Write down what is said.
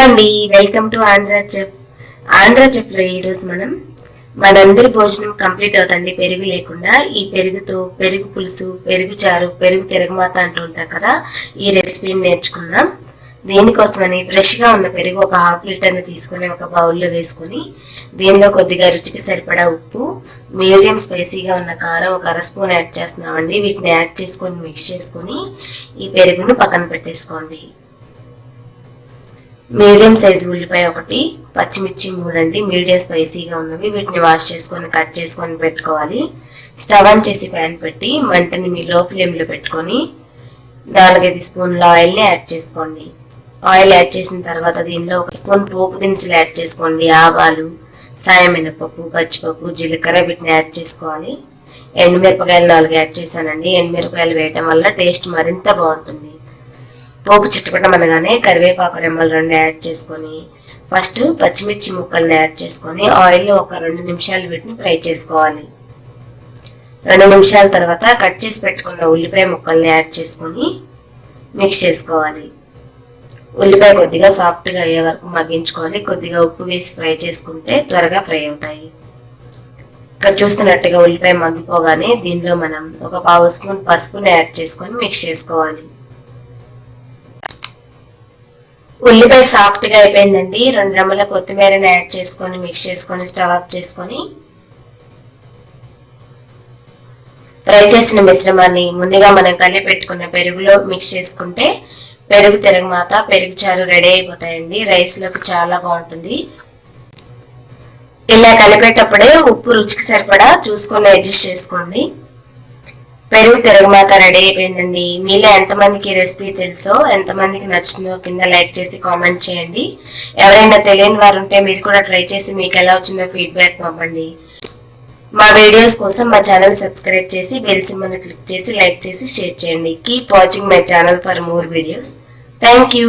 అండి, welcome to Andhra chef. Andhra chef లో ఈరోజు మనందరి భోజనం కంప్లీట్ అవుతుంది పెరుగు లేకుండా. ఈ పెరుగుతో పెరుగు పులుసు, పెరుగు చారు, పెరుగు తిరగమాత అంటూ ఉంటాం కదా, ఈ రెసిపీని నేర్చుకుందాం. దీనికోసమని ఫ్రెష్గా ఉన్న పెరుగు ఒక హాఫ్ లీటర్ని తీసుకొని ఒక బౌల్లో వేసుకొని దీనిలో కొద్దిగా రుచికి సరిపడా ఉప్పు, మీడియం స్పైసీగా ఉన్న కారం ఒక అర స్పూన్ యాడ్ చేస్తున్నామండి. వీటిని యాడ్ చేసుకొని మిక్స్ చేసుకొని ఈ పెరుగును పక్కన పెట్టేసుకోండి. మీడియం సైజు ఉల్లిపాయ ఒకటి, పచ్చిమిర్చి 3 అండి, మీడియం స్పైసీగా ఉన్నవి. వీటిని వాష్ చేసుకొని కట్ చేసుకొని పెట్టుకోవాలి. స్టవ్ ఆన్ చేసి ప్యాన్ పెట్టి మంటని మీ లో ఫ్లేమ్లో పెట్టుకొని 4-5 స్పూన్ల ఆయిల్ని యాడ్ చేసుకోండి. ఆయిల్ యాడ్ చేసిన తర్వాత దీనిలో 1 స్పూన్ పోపు దినుసులు యాడ్ చేసుకోండి. ఆవాలు, సాయం మినపప్పు, పచ్చిపప్పు, జీలకర్ర వీటిని యాడ్ చేసుకోవాలి. ఎండుమిరపకాయలు 4 యాడ్ చేశానండి. ఎండుమిరపకాయలు వేయటం వల్ల టేస్ట్ మరింత బాగుంటుంది. పోపు చిట్టుపట్టమనగానే కరివేపాకు రెమ్మలు 2 యాడ్ చేసుకొని ఫస్ట్ పచ్చిమిర్చి ముక్కల్ని యాడ్ చేసుకొని ఆయిల్లో ఒక 2 నిమిషాలు వీటిని ఫ్రై చేసుకోవాలి. 2 నిమిషాల తర్వాత కట్ చేసి పెట్టుకున్న ఉల్లిపాయ ముక్కల్ని యాడ్ చేసుకొని మిక్స్ చేసుకోవాలి. ఉల్లిపాయ కొద్దిగా సాఫ్ట్గా అయ్యే వరకు మగ్గించుకోవాలి. కొద్దిగా ఉప్పు వేసి ఫ్రై చేసుకుంటే త్వరగా ఫ్రై అవుతాయి. ఇక్కడ చూస్తున్నట్టుగా ఉల్లిపాయ మగ్గిపోగానే దీనిలో మనం ఒక 1/2 స్పూన్ పసుపుని యాడ్ చేసుకొని మిక్స్ చేసుకోవాలి. ఉల్లిపాయ సాఫ్ట్గా అయిపోయిందండి. 2 రెమ్మల కొత్తిమీరని యాడ్ చేసుకొని మిక్స్ చేసుకొని స్టవ్ ఆఫ్ చేసుకొని ఫ్రై చేసిన మిశ్రమాన్ని ముందుగా మనం కలిపి పెట్టుకున్న పెరుగులో మిక్స్ చేసుకుంటే పెరుగు తిరగమాత, పెరుగు చారు రెడీ అయిపోతాయండి. రైస్లోకి చాలా బాగుంటుంది. ఇలా కలిపేటప్పుడే ఉప్పు రుచికి సరిపడా చూసుకొని అడ్జస్ట్ చేసుకోండి. పెరుగు తిరగమాత రెడీ అయిపోయిందండి. మీలో ఎంతమందికి రెసిపీ తెలుసో, ఎంతమందికి నచ్చిందో కింద లైక్ చేసి కామెంట్ చేయండి. ఎవరైనా తెలియని వారు ఉంటే మీరు కూడా ట్రై చేసి మీకు ఎలా వచ్చిందో ఫీడ్బ్యాక్ పంపండి. మా వీడియోస్ కోసం మా ఛానల్ సబ్స్క్రైబ్ చేసి బెల్ సింబల్ క్లిక్ చేసి లైక్ చేసి షేర్ చేయండి. Keep watching my channel for more videos. Thank you.